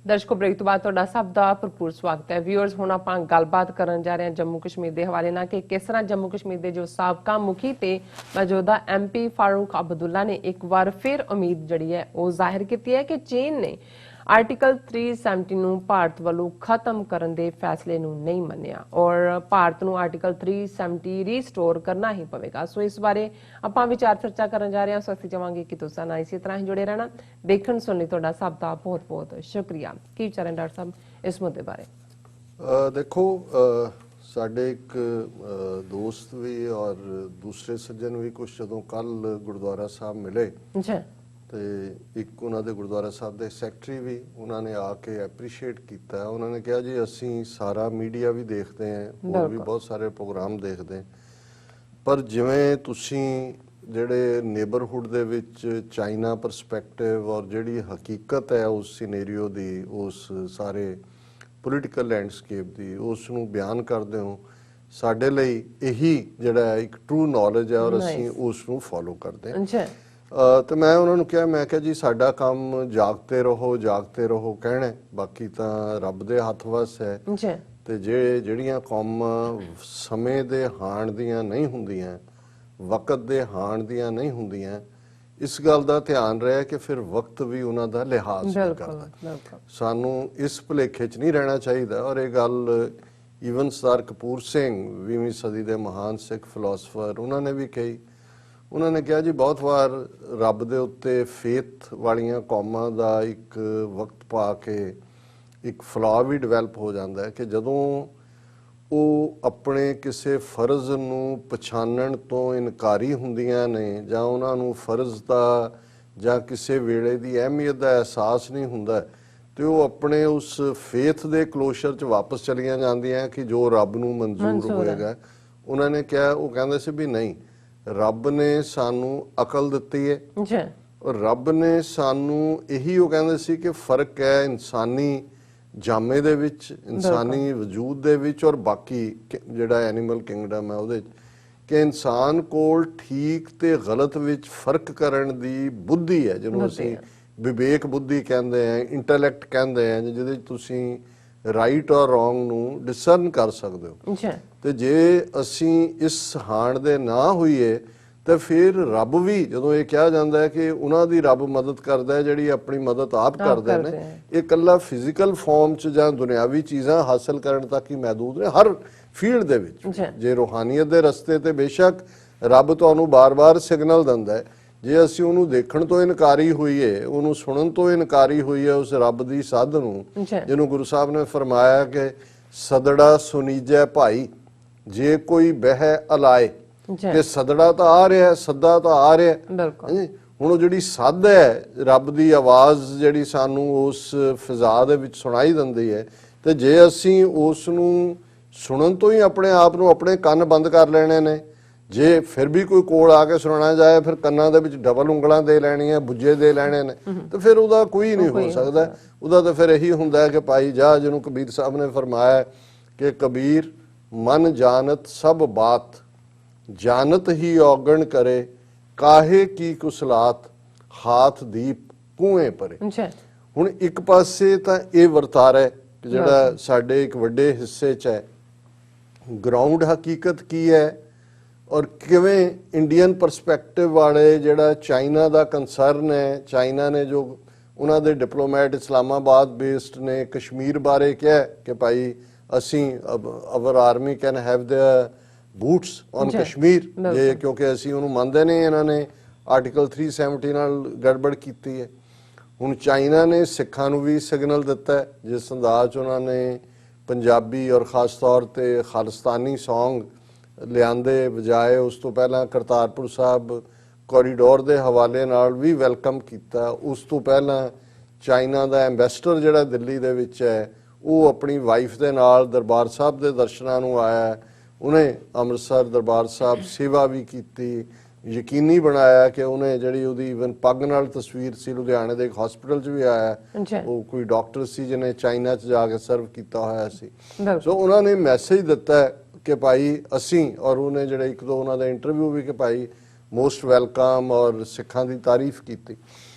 ਦਰਸ਼ਕੋ break ਤੋਂ ਬਾਅਦ ਤੁਹਾਡਾ ਸਭ ਦਾ ਭਰਪੂਰ ਸਵਾਗਤ ਹੈ। ਵਿਊਅਰਸ ਹੁਣ ਆਪਾਂ ਗੱਲਬਾਤ ਕਰਨ ਜਾ ਰਹੇ ਹਾਂ ਜੰਮੂ ਕਸ਼ਮੀਰ ਦੇ ਹਵਾਲੇ ਨਾਲ ਕਿ ਕਿਸ ਤਰ੍ਹਾਂ ਜੰਮੂ ਕਸ਼ਮੀਰ ਦੇ ਜੋ ਸਾਬਕਾ ਮੁਖੀ ਤੇ ਮੌਜੂਦਾ MP ਫਾਰੂਕ ਅਬਦੁੱਲਾ ਨੇ ਇੱਕ ਵਾਰ ਫਿਰ ਉਮੀਦ ਜਿਹੜੀ ਹੈ ਉਹ ਜ਼ਾਹਿਰ ਕੀਤੀ ਹੈ ਕਿ ਚੀਨ ਨੇ ਆਰਟੀਕਲ 370 ਨੂੰ ਭਾਰਤ ਵੱਲੋਂ ਖਤਮ ਕਰਨ ਦੇ ਫੈਸਲੇ ਨੂੰ ਨਹੀਂ ਮੰਨਿਆ ਔਰ ਭਾਰਤ ਨੂੰ ਆਰਟੀਕਲ 370 ਰੀਸਟੋਰ ਕਰਨਾ ਹੀ ਪਵੇਗਾ। ਸੋ ਇਸ ਬਾਰੇ ਆਪਾਂ ਵਿਚਾਰ ਚਰਚਾ ਕਰਨ ਜਾ ਰਹੇ ਹਾਂ। ਸੋ ਅਸੀਂ ਚਾਹਾਂਗੇ ਕਿ ਤੁਸੀਂ ਨਾਲ ਇਸੇ ਤਰ੍ਹਾਂ ਹੀ ਜੁੜੇ ਰਹਿਣਾ। ਦੇਖਣ ਸੁਣਨ ਲਈ ਤੁਹਾਡਾ ਸਭ ਦਾ ਬਹੁਤ ਬਹੁਤ ਸ਼ੁਕਰੀਆ। ਕੀ ਵਿਚਾਰ ਹੈ ਡਾਕਟਰ ਸਾਹਿਬ ਇਸ ਮੁੱਦੇ ਬਾਰੇ? ਦੇਖੋ ਸਾਡੇ ਇੱਕ ਦੋਸਤ ਵੀ ਔਰ ਦੂਸਰੇ ਸੱਜਣ ਵੀ ਕੁਝ ਜਦੋਂ ਕੱਲ ਗੁਰਦੁਆਰਾ ਸਾਹਿਬ ਮਿਲੇ ਤੇ ਇੱਕ ਉਹਨਾਂ ਦੇ ਗੁਰਦੁਆਰਾ ਸਾਹਿਬ ਦੇ ਸੈਕਟਰੀ ਵੀ ਉਹਨਾਂ ਨੇ ਆ ਕੇ ਐਪਰੀਸ਼ੀਏਟ ਕੀਤਾ। ਉਹਨਾਂ ਨੇ ਕਿਹਾ ਜੀ ਅਸੀਂ ਸਾਰਾ ਮੀਡੀਆ ਵੀ ਦੇਖਦੇ ਹਾਂ, ਹੋਰ ਵੀ ਬਹੁਤ ਸਾਰੇ ਪ੍ਰੋਗਰਾਮ ਦੇਖਦੇ, ਪਰ ਜਿਵੇਂ ਤੁਸੀਂ ਜਿਹੜੇ ਨੇਬਰਹੁੱਡ ਦੇ ਵਿੱਚ ਚਾਈਨਾ ਪਰਸਪੈਕਟਿਵ ਔਰ ਜਿਹੜੀ ਹਕੀਕਤ ਹੈ ਉਸ ਸਿਨੈਰੀਓ ਦੀ, ਉਸ ਸਾਰੇ ਪੋਲੀਟੀਕਲ ਲੈਂਡਸਕੇਪ ਦੀ, ਉਸ ਨੂੰ ਬਿਆਨ ਕਰਦੇ ਹੋ, ਸਾਡੇ ਲਈ ਇਹੀ ਜਿਹੜਾ ਇੱਕ ਟਰੂ ਨੌਲੇਜ ਹੈ ਔਰ ਅਸੀਂ ਉਸ ਨੂੰ ਫੋਲੋ ਕਰਦੇ ਹਾਂ। ਤੇ ਮੈਂ ਉਹਨਾਂ ਨੂੰ ਕਿਹਾ, ਮੈਂ ਕਿਹਾ ਜੀ ਸਾਡਾ ਕੰਮ ਜਾਗਤੇ ਰਹੋ ਕਹਿਣਾ, ਬਾਕੀ ਤਾਂ ਰੱਬ ਦੇ ਹੱਥ ਵੱਸ ਹੈ। ਤੇ ਜਿਹੜੀਆਂ ਕੌਮਾਂ ਸਮੇਂ ਦੇ ਹਾਣ ਦੀਆਂ ਨਹੀਂ ਹੁੰਦੀਆਂ, ਵਕਤ ਦੇ ਹਾਣ ਦੀਆਂ ਨਹੀਂ ਹੁੰਦੀਆਂ, ਇਸ ਗੱਲ ਦਾ ਧਿਆਨ ਰਿਹਾ ਕਿ ਫਿਰ ਵਕਤ ਵੀ ਉਹਨਾਂ ਦਾ ਲਿਹਾਜ਼ ਨਹੀਂ ਕਰਦਾ। ਸਾਨੂੰ ਇਸ ਭੁਲੇਖੇ 'ਚ ਨਹੀਂ ਰਹਿਣਾ ਚਾਹੀਦਾ। ਔਰ ਇਹ ਗੱਲ ਈਵਨ ਸਰਦਾਰ ਕਪੂਰ ਸਿੰਘ 20ਵੀਂ ਸਦੀ ਦੇ ਮਹਾਨ ਸਿੱਖ ਫਿਲਾਸਫਰ ਉਹਨਾਂ ਨੇ ਵੀ ਕਹੀ। ਉਹਨਾਂ ਨੇ ਕਿਹਾ ਜੀ ਬਹੁਤ ਵਾਰ ਰੱਬ ਦੇ ਉੱਤੇ ਫੇਥ ਵਾਲੀਆਂ ਕੌਮਾਂ ਦਾ ਇੱਕ ਵਕਤ ਪਾ ਕੇ ਇੱਕ ਫਲਾ ਵੀ ਡਿਵੈਲਪ ਹੋ ਜਾਂਦਾ ਹੈ ਕਿ ਜਦੋਂ ਉਹ ਆਪਣੇ ਕਿਸੇ ਫਰਜ਼ ਨੂੰ ਪਛਾਣਨ ਤੋਂ ਇਨਕਾਰੀ ਹੁੰਦੀਆਂ ਨੇ ਜਾਂ ਉਹਨਾਂ ਨੂੰ ਫਰਜ਼ ਦਾ ਜਾਂ ਕਿਸੇ ਵੇਲੇ ਦੀ ਅਹਿਮੀਅਤ ਦਾ ਅਹਿਸਾਸ ਨਹੀਂ ਹੁੰਦਾ ਤੇ ਉਹ ਆਪਣੇ ਉਸ ਫੇਥ ਦੇ ਕਲੋਜ਼ਰ 'ਚ ਵਾਪਸ ਚਲੀਆਂ ਜਾਂਦੀਆਂ ਕਿ ਜੋ ਰੱਬ ਨੂੰ ਮਨਜ਼ੂਰ ਹੋਏਗਾ। ਉਹਨਾਂ ਨੇ ਕਿਹਾ, ਉਹ ਕਹਿੰਦੇ ਸੀ ਵੀ ਨਹੀਂ, ਰੱਬ ਨੇ ਸਾਨੂੰ ਅਕਲ ਦਿੱਤੀ ਹੈ ਔਰ ਰੱਬ ਨੇ ਸਾਨੂੰ ਇਹੀ, ਉਹ ਕਹਿੰਦੇ ਸੀ ਕਿ ਫਰਕ ਹੈ ਇਨਸਾਨੀ ਜਾਮੇ ਦੇ ਵਿੱਚ, ਇਨਸਾਨੀ ਵਜੂਦ ਦੇ ਵਿੱਚ ਔਰ ਬਾਕੀ ਜਿਹੜਾ ਐਨੀਮਲ ਕਿੰਗਡਮ ਹੈ ਉਹਦੇ 'ਚ, ਕਿ ਇਨਸਾਨ ਕੋਲ ਠੀਕ ਤੇ ਗਲਤ ਵਿੱਚ ਫਰਕ ਕਰਨ ਦੀ ਬੁੱਧੀ ਹੈ, ਜਿਹਨੂੰ ਅਸੀਂ ਵਿਵੇਕ ਬੁੱਧੀ ਕਹਿੰਦੇ ਹਾਂ, ਇੰਟੈਲੈਕਟ ਕਹਿੰਦੇ ਹਾਂ, ਜਿਹਦੇ 'ਚ ਤੁਸੀਂ ਰਾਈਟ ਔਰ ਰੋਂਗ ਨੂੰ ਡਿਸਰਨ ਕਰ ਸਕਦੇ ਹੋ। ਤੇ ਜੇ ਅਸੀਂ ਇਸ ਹਾਣ ਦੇ ਨਾ ਹੋਈਏ ਤੇ ਫਿਰ ਰੱਬ ਵੀ, ਜਦੋਂ ਇਹ ਕਿਹਾ ਜਾਂਦਾ ਹੈ ਕਿ ਉਹਨਾਂ ਦੀ ਰੱਬ ਮਦਦ ਕਰਦਾ ਹੈ ਜਿਹੜੀ ਆਪਣੀ ਮਦਦ ਆਪ ਕਰਦੇ ਨੇ, ਇਹ ਇਕੱਲਾ ਫਿਜ਼ੀਕਲ ਫਾਰਮ 'ਚ ਜਾਂ ਦੁਨਿਆਵੀ ਚੀਜ਼ਾਂ ਹਾਸਲ ਕਰਨ ਤੱਕ ਹੀ ਮਹਿਦੂਦ ਨੇ, ਹਰ ਫੀਲਡ ਦੇ ਵਿੱਚ। ਜੇ ਰੂਹਾਨੀਅਤ ਦੇ ਰਸਤੇ ਤੇ ਬੇਸ਼ੱਕ ਰੱਬ ਤੁਹਾਨੂੰ ਬਾਰ-ਬਾਰ ਸਿਗਨਲ ਦਿੰਦਾ ਹੈ, ਜੇ ਅਸੀਂ ਉਹਨੂੰ ਦੇਖਣ ਤੋਂ ਇਨਕਾਰੀ ਹੋਈਏ, ਉਹਨੂੰ ਸੁਣਨ ਤੋਂ ਇਨਕਾਰੀ ਹੋਈਏ ਉਸ ਰੱਬ ਦੀ ਸੱਧ ਨੂੰ, ਜਿਹਨੂੰ ਗੁਰੂ ਸਾਹਿਬ ਨੇ ਫਰਮਾਇਆ ਕਿ ਸਦੜਾ ਸੁਨੀਜੈ ਭਾਈ ਜੇ ਕੋਈ ਬਹਿ ਅਲਾਏ, ਕਿ ਸਦੜਾ ਤਾਂ ਆ ਰਿਹਾ, ਸੱਦਾ ਤਾਂ ਆ ਰਿਹਾ। ਹੁਣ ਉਹ ਜਿਹੜੀ ਸੱਦ ਹੈ, ਰੱਬ ਦੀ ਆਵਾਜ਼ ਜਿਹੜੀ ਸਾਨੂੰ ਉਸ ਫਿਜ਼ਾ ਦੇ ਵਿੱਚ ਸੁਣਾਈ ਦਿੰਦੀ ਹੈ, ਤੇ ਜੇ ਅਸੀਂ ਉਸ ਨੂੰ ਸੁਣਨ ਤੋਂ ਹੀ ਆਪਣੇ ਆਪ ਨੂੰ, ਆਪਣੇ ਕੰਨ ਬੰਦ ਕਰ ਲੈਣੇ ਨੇ, ਜੇ ਫਿਰ ਵੀ ਕੋਈ ਕੋਲ ਆ ਕੇ ਸੁਣਾਣਾ ਜਾਏ ਫਿਰ ਕੰਨਾਂ ਦੇ ਵਿੱਚ ਡਬਲ ਉਂਗਲਾਂ ਦੇ ਲੈਣੀਆਂ, ਬੁੱਝੇ ਦੇ ਲੈਣੇ ਨੇ, ਤੇ ਫਿਰ ਉਹਦਾ ਕੋਈ ਨਹੀਂ ਹੋ ਸਕਦਾ। ਉਹਦਾ ਤਾਂ ਫਿਰ ਇਹੀ ਹੁੰਦਾ ਹੈ ਕਿ ਭਾਈ ਜਾ, ਜਿਹਨੂੰ ਕਬੀਰ ਸਾਹਿਬ ਨੇ ਫਰਮਾਇਆ ਕਿ ਕਬੀਰ ਮਨ ਜਾਣਤ ਸਭ ਬਾਤ, ਜਾਨਤ ਹੀ ਔਗਣ ਕਰੇ, ਕਾਹੇ ਕੀ ਕੁਸਲਾਤ, ਹਾਥ ਦੀਪ ਕੂਏ ਪਰੇ। ਹੁਣ ਇੱਕ ਪਾਸੇ ਤਾਂ ਇਹ ਵਰਤਾਰਾ ਹੈ ਜਿਹੜਾ ਸਾਡੇ ਇੱਕ ਵੱਡੇ ਹਿੱਸੇ 'ਚ ਹੈ, ਗਰਾਊਂਡ ਹਕੀਕਤ ਕੀ ਹੈ ਔਰ ਕਿਵੇਂ ਇੰਡੀਅਨ ਪਰਸਪੈਕਟਿਵ ਵਾਲੇ ਜਿਹੜਾ ਚਾਈਨਾ ਦਾ ਕੰਸਰਨ ਹੈ, ਚਾਈਨਾ ਨੇ ਜੋ ਉਹਨਾਂ ਦੇ ਡਿਪਲੋਮੈਟ ਇਸਲਾਮਾਬਾਦ ਬੇਸਡ ਨੇ ਕਸ਼ਮੀਰ ਬਾਰੇ ਕਿਹਾ ਕਿ ਭਾਈ ਅਸੀਂ our army can have the boots on Kashmir, ਜੇ ਕਿਉਂਕਿ ਅਸੀਂ ਉਹਨੂੰ ਮੰਨਦੇ ਨਹੀਂ, ਇਹਨਾਂ ਨੇ ਆਰਟੀਕਲ 370 ਨਾਲ ਗੜਬੜ ਕੀਤੀ ਹੈ। ਹੁਣ ਚਾਈਨਾ ਨੇ ਸਿੱਖਾਂ ਨੂੰ ਵੀ ਸਿਗਨਲ ਦਿੱਤਾ ਜਿਸ ਅੰਦਾਜ਼ 'ਚ ਉਹਨਾਂ ਨੇ ਪੰਜਾਬੀ ਔਰ ਖਾਸ ਤੌਰ 'ਤੇ ਖਾਲਿਸਤਾਨੀ ਸੌਂਗ ਲਿਆਂਦੇ, ਬਜਾਏ ਉਸ ਤੋਂ ਪਹਿਲਾਂ ਕਰਤਾਰਪੁਰ ਸਾਹਿਬ ਕੋਰੀਡੋਰ ਦੇ ਹਵਾਲੇ ਨਾਲ ਵੀ ਵੈਲਕਮ ਕੀਤਾ। ਉਸ ਤੋਂ ਪਹਿਲਾਂ ਚਾਈਨਾ ਦਾ ਐਂਬੈਸਡਰ ਜਿਹੜਾ ਦਿੱਲੀ ਦੇ ਵਿੱਚ ਹੈ, ਉਹ ਆਪਣੀ ਵਾਈਫ ਦੇ ਨਾਲ ਦਰਬਾਰ ਸਾਹਿਬ ਦੇ ਦਰਸ਼ਨਾਂ ਨੂੰ ਆਇਆ। ਉਹਨੇ ਅੰਮ੍ਰਿਤਸਰ ਦਰਬਾਰ ਸਾਹਿਬ ਸੇਵਾ ਵੀ ਕੀਤੀ, ਯਕੀਨੀ ਬਣਾਇਆ ਕਿ ਉਹਨੇ ਜਿਹੜੀ ਉਹਦੀ ਇਵਨ ਪੱਗ ਨਾਲ ਤਸਵੀਰ ਸੀ, ਲੁਧਿਆਣੇ ਦੇ ਇੱਕ ਹਸਪੀਟਲ 'ਚ ਵੀ ਆਇਆ, ਉਹ ਕੋਈ ਡਾਕਟਰ ਸੀ ਜਿਹਨੇ ਚਾਈਨਾ 'ਚ ਜਾ ਕੇ ਸਰਵ ਕੀਤਾ ਹੋਇਆ ਸੀ। ਸੋ ਉਹਨਾਂ ਨੇ ਮੈਸੇਜ ਦਿੱਤਾ ਕਿ ਭਾਈ ਅਸੀਂ, ਔਰ ਉਹਨੇ ਜਿਹੜੇ ਇੱਕ ਦੋ ਉਹਨਾਂ ਦਾ ਇੰਟਰਵਿਊ ਵੀ ਕਿ ਭਾਈ ਮੋਸਟ ਵੈਲਕਮ ਔਰ ਸਿੱਖਾਂ ਦੀ ਤਾਰੀਫ ਕੀਤੀ।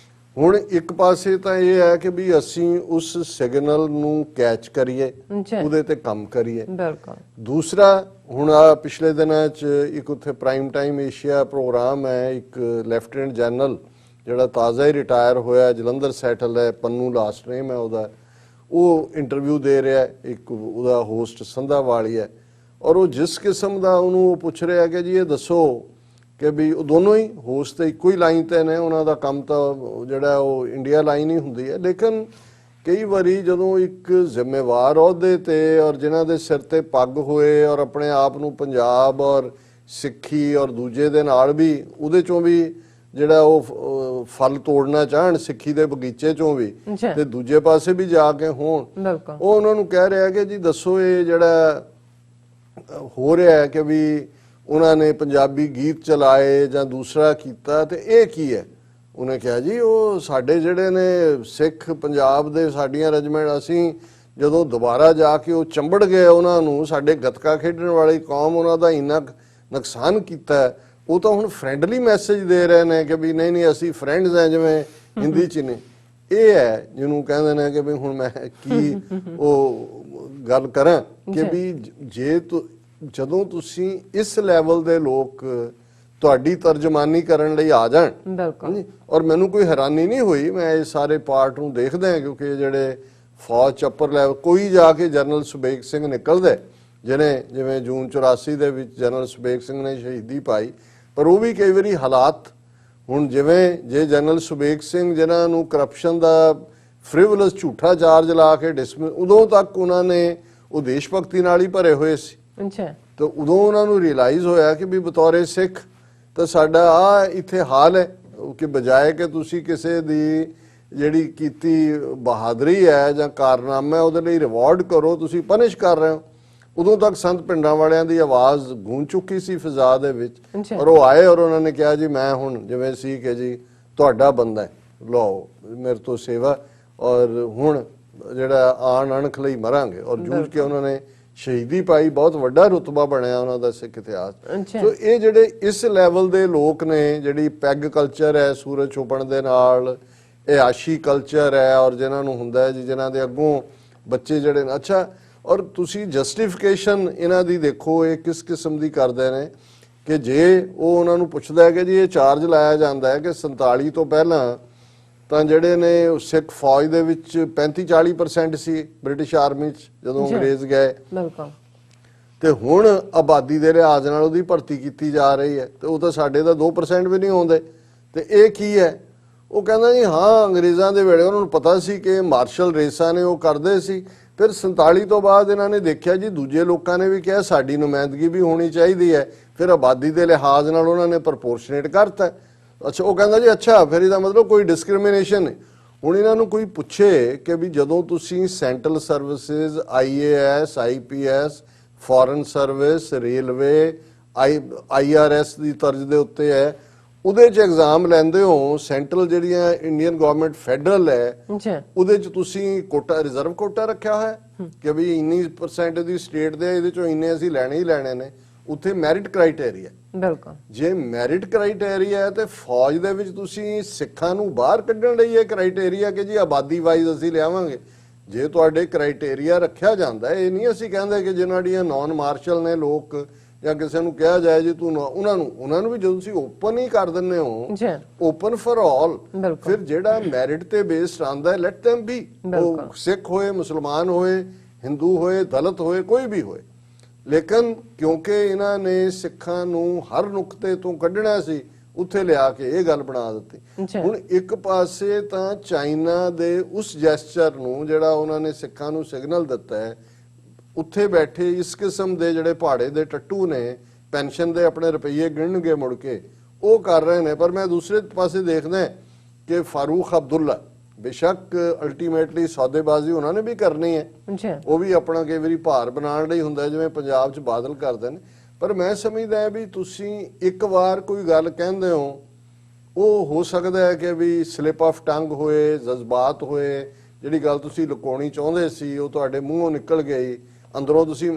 ਹੁਣ ਇੱਕ ਪਾਸੇ ਤਾਂ ਇਹ ਹੈ ਕਿ ਵੀ ਅਸੀਂ ਉਸ ਸਿਗਨਲ ਨੂੰ ਕੈਚ ਕਰੀਏ, ਉਹਦੇ ਤੇ ਕੰਮ ਕਰੀਏ। ਬਿਲਕੁਲ। ਦੂਸਰਾ ਹੁਣ ਆ ਪਿਛਲੇ ਦਿਨਾਂ 'ਚ ਇੱਕ ਉੱਥੇ ਪ੍ਰਾਈਮ ਟਾਈਮ ਏਸ਼ੀਆ ਪ੍ਰੋਗਰਾਮ ਹੈ, ਇੱਕ ਲੈਫਟੀਨੈਂਟ ਜਨਰਲ ਜਿਹੜਾ ਤਾਜ਼ਾ ਹੀ ਰਿਟਾਇਰ ਹੋਇਆ, ਜਲੰਧਰ ਸੈਟਲ ਹੈ, ਪੰਨੂ ਲਾਸਟ ਨੇਮ ਹੈ ਉਹਦਾ, ਉਹ ਇੰਟਰਵਿਊ ਦੇ ਰਿਹਾ, ਇੱਕ ਉਹਦਾ ਹੋਸਟ ਸੰਧਾਵਾਲੀ ਹੈ, ਔਰ ਉਹ ਜਿਸ ਕਿਸਮ ਦਾ ਉਹਨੂੰ ਪੁੱਛ ਰਿਹਾ ਕਿ ਜੀ ਇਹ ਦੱਸੋ ਕਿ ਵੀ ਉਹ ਦੋਨੋਂ ਹੀ ਹੋਸਟ ਤੇ ਇੱਕੋ ਹੀ ਲਾਈਨ ਤੇ ਨੇ, ਉਹਨਾਂ ਦਾ ਕੰਮ ਤਾਂ ਜਿਹੜਾ ਉਹ ਇੰਡੀਆ ਲਾਈਨ ਹੀ ਹੁੰਦੀ ਹੈ, ਲੇਕਿਨ ਕਈ ਵਾਰੀ ਜਦੋਂ ਇੱਕ ਜ਼ਿੰਮੇਵਾਰ ਅਹੁਦੇ ਤੇ ਔਰ ਜਿਨ੍ਹਾਂ ਦੇ ਸਿਰ ਤੇ ਪੱਗ ਹੋਏ ਔਰ ਆਪਣੇ ਆਪ ਨੂੰ ਪੰਜਾਬ ਔਰ ਸਿੱਖੀ ਔਰ ਦੂਜੇ ਦੇ ਨਾਲ ਵੀ ਉਹਦੇ ਚੋਂ ਵੀ ਜਿਹੜਾ ਉਹ ਫਲ ਤੋੜਨਾ ਚਾਹਣ ਸਿੱਖੀ ਦੇ ਬਗੀਚੇ ਚੋਂ ਵੀ ਤੇ ਦੂਜੇ ਪਾਸੇ ਵੀ ਜਾ ਕੇ ਹੋਣ, ਉਹ ਉਹਨਾਂ ਨੂੰ ਕਹਿ ਰਿਹਾ ਕਿ ਜੀ ਦੱਸੋ ਇਹ ਜਿਹੜਾ ਹੋ ਰਿਹਾ ਹੈ ਕਿ ਵੀ ਉਹਨਾਂ ਨੇ ਪੰਜਾਬੀ ਗੀਤ ਚਲਾਏ ਜਾਂ ਦੂਸਰਾ ਕੀਤਾ ਤੇ ਇਹ ਕੀ ਹੈ? ਉਹਨੇ ਕਿਹਾ ਜੀ ਉਹ ਸਾਡੇ ਜਿਹੜੇ ਨੇ ਸਿੱਖ ਪੰਜਾਬ ਦੇ ਸਾਡੀਆਂ ਰੈਜੀਮੈਂਟ, ਅਸੀਂ ਜਦੋਂ ਦੁਬਾਰਾ ਜਾ ਕੇ ਉਹ ਚੰਬੜ ਗਏ ਉਹਨਾਂ ਨੂੰ, ਸਾਡੇ ਗੱਤਕਾ ਖੇਡਣ ਵਾਲੀ ਕੌਮ, ਉਹਨਾਂ ਦਾ ਇੰਨਾ ਨੁਕਸਾਨ ਕੀਤਾ, ਉਹ ਤਾਂ ਹੁਣ ਫਰੈਂਡਲੀ ਮੈਸੇਜ ਦੇ ਰਹੇ ਨੇ ਕਿ ਵੀ ਨਹੀਂ ਨਹੀਂ ਅਸੀਂ ਫਰੈਂਡਸ ਹਾਂ, ਜਿਵੇਂ ਹਿੰਦੀ 'ਚ ਨੇ। ਇਹ ਹੈ ਜਿਹਨੂੰ ਕਹਿੰਦੇ ਨੇ ਕਿ ਵੀ ਹੁਣ ਮੈਂ ਕੀ ਉਹ ਗੱਲ ਕਰਾਂ ਕਿ ਵੀ ਜੇ ਜਦੋਂ ਤੁਸੀਂ ਇਸ ਲੈਵਲ ਦੇ ਲੋਕ ਤੁਹਾਡੀ ਤਰਜਮਾਨੀ ਕਰਨ ਲਈ ਆ ਜਾਣ, ਔਰ ਮੈਨੂੰ ਕੋਈ ਹੈਰਾਨੀ ਨਹੀਂ ਹੋਈ, ਮੈਂ ਇਹ ਸਾਰੇ ਪਾਰਟ ਨੂੰ ਦੇਖਦਾ ਕਿਉਂਕਿ ਜਿਹੜੇ ਫੌਜ ਚ ਅੱਪਰ ਲੈਵਲ ਕੋਈ ਜਾ ਕੇ ਜਨਰਲ ਸੁਬੇਗ ਸਿੰਘ ਨਿਕਲਦੇ ਜਿਹਨੇ ਜਿਵੇਂ ਜੂਨ 84 ਦੇ ਵਿੱਚ ਜਨਰਲ ਸੁਬੇਗ ਸਿੰਘ ਨੇ ਸ਼ਹੀਦੀ ਪਾਈ, ਪਰ ਉਹ ਵੀ ਕਈ ਵਾਰੀ ਹਾਲਾਤ ਹੁਣ ਜਿਵੇਂ ਜੇ ਜਨਰਲ ਸੁਬੇਗ ਸਿੰਘ ਜਿਨ੍ਹਾਂ ਨੂੰ ਕਰਪਸ਼ਨ ਦਾ ਫ੍ਰਿਵਲਸ ਝੂਠਾ ਚਾਰਜ ਲਾ ਕੇ ਡਿਸਮਿਸ, ਉਦੋਂ ਤੱਕ ਉਹਨਾਂ ਨੇ ਉਹ ਦੇਸ਼ ਭਗਤੀ ਨਾਲ ਹੀ ਭਰੇ ਹੋਏ ਸੀ। ਤੇ ਉਦੋਂ ਉਹਨਾਂ ਨੂੰ ਰਿਅਲਾਈਜ਼ ਹੋਇਆ ਕਿ ਵੀ ਬਤੌਰੇ ਸਿੱਖ ਤਾਂ ਸਾਡਾ ਆ ਇੱਥੇ ਹਾਲ ਹੈ ਕਿ ਬਜਾਏ ਕਿ ਤੁਸੀਂ ਕਿਸੇ ਦੀ ਜਿਹੜੀ ਕੀਤੀ ਬਹਾਦਰੀ ਹੈ ਜਾਂ ਕਾਰਨਾਮਾ ਉਹਦੇ ਲਈ ਰਿਵਾਰਡ ਕਰੋ, ਤੁਸੀਂ ਪਨਿਸ਼ ਕਰ ਰਹੇ ਹੋ। ਉਦੋਂ ਤੱਕ ਸੰਤ ਪਿੰਡਾਂ ਵਾਲਿਆਂ ਦੀ ਆਵਾਜ਼ ਗੂੰਜ ਚੁੱਕੀ ਸੀ ਫਿਜ਼ਾ ਦੇ ਵਿੱਚ, ਔਰ ਉਹ ਆਏ ਔਰ ਉਹਨਾਂ ਨੇ ਕਿਹਾ ਜੀ ਮੈਂ ਹੁਣ ਜਿਵੇਂ ਸੀ ਕਿ ਜੀ ਤੁਹਾਡਾ ਬੰਦਾ ਹੈ, ਲਓ ਮੇਰੇ ਤੋਂ ਸੇਵਾ, ਔਰ ਹੁਣ ਜਿਹੜਾ ਆਣ ਅਣਖ ਲਈ ਮਰਾਂਗੇ, ਔਰ ਜੂਝ ਕੇ ਉਹਨਾਂ ਨੇ ਸ਼ਹੀਦੀ ਪਾਈ। ਬਹੁਤ ਵੱਡਾ ਰੁਤਬਾ ਬਣਿਆ ਉਹਨਾਂ ਦਾ ਸਿੱਖ ਇਤਿਹਾਸ। ਸੋ ਇਹ ਜਿਹੜੇ ਇਸ ਲੈਵਲ ਦੇ ਲੋਕ ਨੇ, ਜਿਹੜੀ ਪੈਗ ਕਲਚਰ ਹੈ ਸੂਰਜ ਛੁਪਣ ਦੇ ਨਾਲ, ਇਹ ਆਸ਼ੀ ਕਲਚਰ ਹੈ, ਔਰ ਜਿਨ੍ਹਾਂ ਨੂੰ ਹੁੰਦਾ ਹੈ ਜੀ ਜਿਨ੍ਹਾਂ ਦੇ ਅੱਗੋਂ ਬੱਚੇ ਜਿਹੜੇ ਨੇ, ਅੱਛਾ ਔਰ ਤੁਸੀਂ ਜਸਟੀਫਿਕੇਸ਼ਨ ਇਹਨਾਂ ਦੀ ਦੇਖੋ ਇਹ ਕਿਸ ਕਿਸਮ ਦੀ ਕਰਦੇ ਨੇ ਕਿ ਜੇ ਉਹ ਉਹਨਾਂ ਨੂੰ ਪੁੱਛਦਾ ਹੈ ਕਿ ਜੀ ਇਹ ਚਾਰਜ ਲਾਇਆ ਜਾਂਦਾ ਹੈ ਕਿ 47 ਤੋਂ ਪਹਿਲਾਂ ਤਾਂ ਜਿਹੜੇ ਨੇ ਸਿੱਖ ਫੌਜ ਦੇ ਵਿੱਚ 35-40% ਸੀ ਬ੍ਰਿਟਿਸ਼ ਆਰਮੀ 'ਚ ਜਦੋਂ ਅੰਗਰੇਜ਼ ਗਏ, ਤੇ ਹੁਣ ਆਬਾਦੀ ਦੇ ਲਿਹਾਜ਼ ਨਾਲ ਉਹਦੀ ਭਰਤੀ ਕੀਤੀ ਜਾ ਰਹੀ ਹੈ ਤੇ ਉਹ ਤਾਂ ਸਾਡੇ ਦਾ 2% ਵੀ ਨਹੀਂ ਆਉਂਦੇ। ਤੇ ਇਹ ਕੀ ਹੈ? ਉਹ ਕਹਿੰਦਾ ਜੀ ਹਾਂ ਅੰਗਰੇਜ਼ਾਂ ਦੇ ਵੇਲੇ ਉਹਨਾਂ ਨੂੰ ਪਤਾ ਸੀ ਕਿ ਮਾਰਸ਼ਲ ਰੇਸਾਂ ਨੇ ਉਹ ਕਰਦੇ ਸੀ, ਫਿਰ 47 ਤੋਂ ਬਾਅਦ ਇਹਨਾਂ ਨੇ ਦੇਖਿਆ ਜੀ ਦੂਜੇ ਲੋਕਾਂ ਨੇ ਵੀ ਕਿਹਾ ਸਾਡੀ ਨੁਮਾਇੰਦਗੀ ਵੀ ਹੋਣੀ ਚਾਹੀਦੀ ਹੈ, ਫਿਰ ਆਬਾਦੀ ਦੇ ਲਿਹਾਜ਼ ਨਾਲ ਉਹਨਾਂ ਨੇ ਪ੍ਰਪੋਰਸ਼ਨੇਟ ਕਰਤਾ। ਅੱਛਾ ਉਹ ਕਹਿੰਦਾ ਜੀ ਅੱਛਾ ਫਿਰ ਇਹਦਾ ਮਤਲਬ ਕੋਈ ਡਿਸਕ੍ਰਿਮੀਨੇਸ਼ਨ ਹੈ। ਹੁਣ ਇਹਨਾਂ ਨੂੰ ਕੋਈ ਪੁੱਛੇ ਕਿ ਵੀ ਜਦੋਂ ਤੁਸੀਂ central services, IAS, IPS, foreign service, railway, IRS ਦੀ ਤਰਜ਼ ਦੇ ਉੱਤੇ ਹੈ, ਉਹਦੇ 'ਚ ਐਗਜ਼ਾਮ ਲੈਂਦੇ ਹੋ, ਸੈਂਟਰਲ ਜਿਹੜੀਆਂ ਇੰਡੀਅਨ ਗਵਰਨਮੈਂਟ ਫੈਡਰਲ ਹੈ ਉਹਦੇ 'ਚ ਤੁਸੀਂ ਕੋਟਾ ਰਿਜ਼ਰਵ ਕੋਟਾ ਰੱਖਿਆ ਹੋਇਆ ਕਿ ਵੀ ਇੰਨੀ % ਦੀ ਸਟੇਟ ਦੇ ਇਹਦੇ 'ਚੋਂ ਇੰਨੇ ਅਸੀਂ ਲੈਣੇ ਹੀ ਲੈਣੇ ਨੇ। ਉੱਥੇ ਮੈਰਿਟ ਕ੍ਰਾਈਟੇਰੀਆ, ਬਿਲਕੁਲ ਜੇ ਮੈਰਿਟ ਕ੍ਰਾਈਟੇਰੀਆ ਹੈ ਤੇ ਫੌਜ ਦੇ ਵਿੱਚ ਤੁਸੀਂ ਸਿੱਖਾਂ ਨੂੰ ਬਾਹਰ ਕੱਢਣ ਲਈ ਇਹ ਕ੍ਰਾਈਟੇਰੀਆ ਕਿ ਜੀ ਆਬਾਦੀ ਵਾਈਜ਼ ਅਸੀਂ ਲਿਆਵਾਂਗੇ। ਜੇ ਤੁਹਾਡੇ ਕ੍ਰਾਈਟੇਰੀਆ ਰੱਖਿਆ ਜਾਂਦਾ, ਇਹ ਨਹੀਂ ਅਸੀਂ ਕਹਿੰਦੇ ਕਿ ਜਿਹਨਾਂ ਦੀਆਂ ਨਾਨ ਮਾਰਸ਼ਲ ਨੇ ਲੋਕ ਜਾਂ ਕਿਸੇ ਨੂੰ ਕਿਹਾ ਜਾਏ ਜੀ ਤੂੰ ਉਹਨਾਂ ਨੂੰ ਵੀ ਜਦੋਂ ਤੁਸੀਂ ਓਪਨ ਹੀ ਕਰ ਦਿੰਦੇ ਹੋ, ਓਪਨ ਫॉर ਆਲ, ਫਿਰ ਜਿਹੜਾ ਮੈਰਿਟ ਤੇ ਬੇਸਡ ਆਂਦਾ ਲੈਟ them ਬੀ, ਉਹ ਸਿੱਖ ਹੋਏ, ਮੁਸਲਮਾਨ ਹੋਏ, ਹਿੰਦੂ ਹੋਏ, ਦਲਿਤ ਹੋਏ, ਕੋਈ ਵੀ ਹੋਏ। ਲੇਕਿਨ ਕਿਉਂਕਿ ਇਹਨਾਂ ਨੇ ਸਿੱਖਾਂ ਨੂੰ ਹਰ ਨੁਕਤੇ ਤੋਂ ਕੱਢਣਾ ਸੀ, ਉੱਥੇ ਲਿਆ ਕੇ ਇਹ ਗੱਲ ਬਣਾ ਦਿੱਤੀ। ਹੁਣ ਇੱਕ ਪਾਸੇ ਤਾਂ ਚਾਈਨਾ ਦੇ ਉਸ ਜੈਸਚਰ ਨੂੰ ਜਿਹੜਾ ਉਹਨਾਂ ਨੇ ਸਿੱਖਾਂ ਨੂੰ ਸਿਗਨਲ ਦਿੱਤਾ ਹੈ, ਉੱਥੇ ਬੈਠੇ ਇਸ ਕਿਸਮ ਦੇ ਜਿਹੜੇ ਪਹਾੜੇ ਦੇ ਟੱਟੂ ਨੇ ਪੈਨਸ਼ਨ ਦੇ ਆਪਣੇ ਰੁਪਈਏ ਗਿਣਨਗੇ ਮੁੜ ਕੇ, ਉਹ ਕਰ ਰਹੇ ਨੇ। ਪਰ ਮੈਂ ਦੂਸਰੇ ਪਾਸੇ ਦੇਖਦਾ ਕਿ ਫਾਰੂਕ ਅਬਦੁੱਲਾ ਬੇਸ਼ੱਕ ਅਲਟੀਮੇਟਲੀ ਸੌਦੇਬਾਜ਼ੀ ਉਹਨਾਂ ਨੇ ਵੀ ਕਰਨੀ ਹੈ, ਉਹ ਵੀ ਆਪਣਾ ਕਈ ਵਾਰੀ ਭਾਰ ਬਣਾਉਣ ਲਈ ਹੁੰਦਾ ਜਿਵੇਂ ਪੰਜਾਬ 'ਚ ਬਾਦਲ ਕਰਦੇ ਨੇ, ਪਰ ਮੈਂ ਸਮਝਦਾ ਵੀ ਤੁਸੀਂ ਇੱਕ ਵਾਰ ਕੋਈ ਗੱਲ ਕਹਿੰਦੇ ਹੋ ਸਕਦਾ ਹੈ ਕਿ ਵੀ ਸਲਿਪ ਆਫ ਟੰਗ ਹੋਏ, ਜਜ਼ਬਾਤ ਹੋਏ, ਜਿਹੜੀ ਗੱਲ ਤੁਸੀਂ ਲੁਕਾਉਣੀ ਚਾਹੁੰਦੇ ਸੀ ਉਹ ਤੁਹਾਡੇ ਮੂੰਹੋਂ ਨਿਕਲ ਗਈ, ਅੰਦਰੋਂ ਤੁਸੀਂ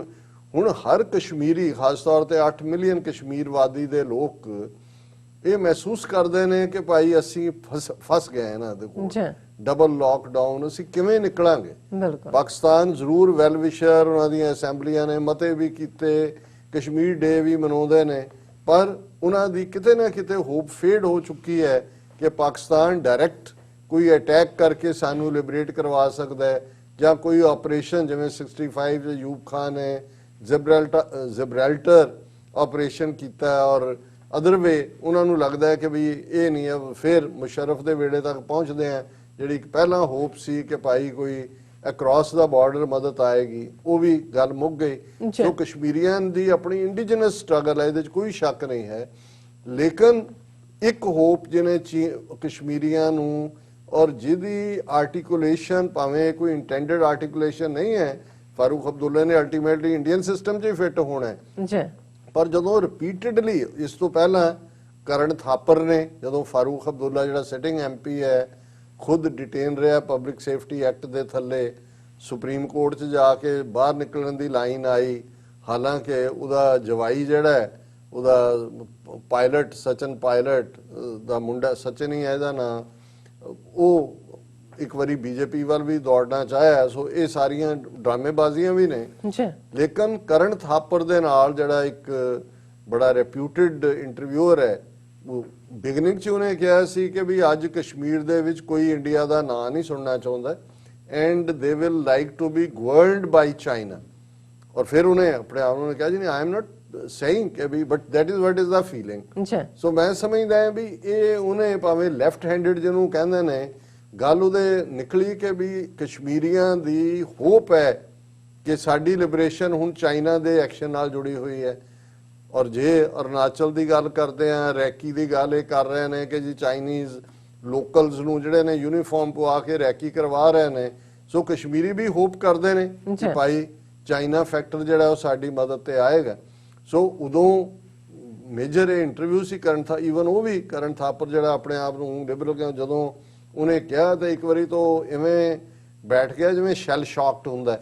ਹੁਣ ਹਰ ਕਸ਼ਮੀਰੀ, ਖਾਸ ਤੌਰ ਤੇ 8 ਮਿਲੀਅਨ ਕਸ਼ਮੀਰ ਵਾਦੀ ਦੇ ਲੋਕ ਇਹ ਮਹਿਸੂਸ ਕਰਦੇ ਨੇ ਕਿ ਭਾਈ ਅਸੀਂ ਫਸ ਗਏ ਇਹਨਾਂ ਦੇ ਕੋਲ, ਡਬਲ ਲਾਕਡਾਊਨ, ਅਸੀਂ ਕਿਵੇਂ ਨਿਕਲਾਂਗੇ। ਪਾਕਿਸਤਾਨ ਜ਼ਰੂਰ ਵੈਲ ਵਿਸ਼ਰ, ਉਹਨਾਂ ਦੀਆਂ ਅਸੈਂਬਲੀਆਂ ਨੇ ਮਤੇ ਵੀ ਕੀਤੇ, ਕਸ਼ਮੀਰ ਡੇ ਵੀ ਮਨਾਉਂਦੇ ਨੇ, ਪਰ ਉਹਨਾਂ ਦੀ ਕਿਤੇ ਨਾ ਕਿਤੇ ਹੋਪ ਫੇਡ ਹੋ ਚੁੱਕੀ ਹੈ ਕਿ ਪਾਕਿਸਤਾਨ ਡਾਇਰੈਕਟ ਕੋਈ ਅਟੈਕ ਕਰਕੇ ਸਾਨੂੰ ਲਿਬਰੇਟ ਕਰਵਾ ਸਕਦਾ ਹੈ, ਜਾਂ ਕੋਈ ਆਪਰੇਸ਼ਨ ਜਿਵੇਂ 65 ਦੇ ਯੂਬ ਖਾਨ ਨੇ ਜਿਬਰਾਲਟਰ ਆਪਰੇਸ਼ਨ ਕੀਤਾ ਔਰ ਅਦਰ ਵੇ ਉਹਨਾਂ ਨੂੰ ਲੱਗਦਾ ਹੈ ਕਿ ਵੀ ਇਹ ਨਹੀਂ ਹੈ, ਫਿਰ ਮੁਸ਼ਰਫ ਦੇ ਵੇੜੇ ਤੱਕ ਪਹੁੰਚਦੇ ਆ, ਜਿਹੜੀ ਇੱਕ ਪਹਿਲਾਂ ਹੋਪ ਸੀ ਕਿ ਭਾਈ ਕੋਈ ਅਕ੍ਰੋਸ ਦਾ ਬਾਰਡਰ ਮਦਦ ਆਏਗੀ, ਉਹ ਵੀ ਗੱਲ ਮੁੱਕ ਗਈ। ਸੋ ਕਸ਼ਮੀਰੀਆਂ ਦੀ ਆਪਣੀ ਇੰਡੀਜਨਸ ਸਟਰਗਲ ਹੈ, ਇਹਦੇ 'ਚ ਕੋਈ ਸ਼ੱਕ ਨਹੀਂ ਹੈ, ਲੇਕਿਨ ਇੱਕ ਹੋਪ ਜਿਹਨੇ ਕਸ਼ਮੀਰੀਆਂ ਨੂੰ, ਔਰ ਜਿਹਦੀ ਆਰਟੀਕੂਲੇਸ਼ਨ ਭਾਵੇਂ ਕੋਈ ਇੰਟੈਂਡਡ ਆਰਟੀਕੂਲੇਸ਼ਨ ਨਹੀਂ ਹੈ, ਫਾਰੂਕ ਅਬਦੁੱਲਾ ਨੇ ਅਲਟੀਮੇਟਲੀ ਇੰਡੀਅਨ ਸਿਸਟਮ 'ਚ ਹੀ ਫਿੱਟ ਹੋਣਾ ਹੈ, ਪਰ ਜਦੋਂ ਰਿਪੀਟਡਲੀ ਇਸ ਤੋਂ ਪਹਿਲਾਂ ਕਰਨ ਥਾਪਰ ਨੇ, ਜਦੋਂ ਫਾਰੂਕ ਅਬਦੁੱਲਾ ਜਿਹੜਾ ਸਿਟਿੰਗ MP ਹੈ ਖੁਦ ਡਿਟੇਨ ਰਿਹਾ ਪਬਲਿਕ ਸੇਫਟੀ ਐਕਟ ਦੇ ਥੱਲੇ, ਸੁਪਰੀਮ ਕੋਰਟ 'ਚ ਜਾ ਕੇ ਬਾਹਰ ਨਿਕਲਣ ਦੀ ਲਾਈਨ ਆਈ, ਹਾਲਾਂਕਿ ਉਹਦਾ ਜਵਾਈ ਜਿਹੜਾ ਹੈ, ਉਹਦਾ ਪਾਇਲਟ ਸਚਨ ਪਾਇਲਟ ਦਾ ਮੁੰਡਾ, ਸਚਨ ਹੀ ਹੈ ਇਹਦਾ ਨਾਂ, ਉਹ ਇੱਕ ਵਾਰੀ ਬੀਜੇਪੀ ਵੱਲ ਵੀ ਦੌੜਨਾ ਚਾਹਿਆ। ਸੋ ਇਹ ਸਾਰੀਆਂ ਡਰਾਮੇਬਾਜ਼ੀਆਂ ਵੀ ਨੇ, ਲੇਕਿਨ ਕਰਨ ਥਾਪਰ ਦੇ ਨਾਲ ਜਿਹੜਾ ਇੱਕ ਬੜਾ ਰੈਪਿਊਟਡ ਇੰਟਰਵਿਊਅਰ ਹੈ, ਉਹ ਬਿਗਨਿੰਗ 'ਚ ਉਹਨੇ ਕਿਹਾ ਸੀ ਕਿ ਵੀ ਅੱਜ ਕਸ਼ਮੀਰ ਦੇ ਵਿੱਚ ਕੋਈ ਇੰਡੀਆ ਦਾ ਨਾਂ ਨਹੀਂ ਸੁਣਨਾ ਚਾਹੁੰਦਾ and they will like to be governed by China. ਔਰ ਫਿਰ ਉਹਨੇ ਆਪਣੇ ਆਪ ਨੂੰ ਕਿਹਾ ਜੀ ਨਹੀਂ, ਆਈ ਐਮ ਨਾਟ ਸੇਇੰਗ ਕਿ we but that is what is the feeling. So ਮੈਂ ਸਮਝਦਾ ਹਾਂ ਵੀ ਇਹ ਉਹਨੇ ਭਾਵੇਂ ਲੈਫਟ ਹੈਂਡਡ ਜਿਹਨੂੰ ਕਹਿੰਦੇ ਨੇ, ਗੱਲ ਉਹਦੇ ਨਿਕਲੀ ਕਿ ਵੀ ਕਸ਼ਮੀਰੀਆਂ ਦੀ ਹੋਪ ਹੈ ਕਿ ਸਾਡੀ ਲਿਬਰੇਸ਼ਨ ਹੁਣ ਚਾਈਨਾ ਦੇ ਐਕਸ਼ਨ ਨਾਲ ਜੁੜੀ ਹੋਈ ਹੈ। ਔਰ ਜੇ ਅਰੁਣਾਚਲ ਦੀ ਗੱਲ ਕਰਦੇ ਆ, ਰੈਕੀ ਦੀ ਗੱਲ ਇਹ ਕਰ ਰਹੇ ਨੇ ਕਿ ਜੀ ਚਾਈਨੀਜ਼ ਲੋਕਲਸ ਨੂੰ ਜਿਹੜੇ ਨੇ ਯੂਨੀਫਾਰਮ ਪਵਾ ਕੇ ਰੈਕੀ ਕਰਵਾ ਰਹੇ ਨੇ। ਸੋ ਕਸ਼ਮੀਰੀ ਵੀ ਹੋਪ ਕਰਦੇ ਨੇ ਕਿ ਭਾਈ ਚਾਈਨਾ ਫੈਕਟਰ ਜਿਹੜਾ ਉਹ ਸਾਡੀ ਮਦਦ ਤੇ ਆਏਗਾ। ਸੋ ਉਦੋਂ ਮੇਜਰ ਇਹ ਇੰਟਰਵਿਊ ਸੀ ਕਰਨ ਥਾ, ਈਵਨ ਉਹ ਵੀ ਕਰਨ ਥਾਪਰ ਜਿਹੜਾ ਆਪਣੇ ਆਪ ਨੂੰ ਲਿਬਰਲ, ਜਦੋਂ ਉਹਨੇ ਕਿਹਾ ਤਾਂ ਇੱਕ ਵਾਰੀ ਤੋਂ ਇਵੇਂ ਬੈਠ ਗਿਆ ਜਿਵੇਂ ਸ਼ੈਲ ਸ਼ੌਕਡ ਹੁੰਦਾ।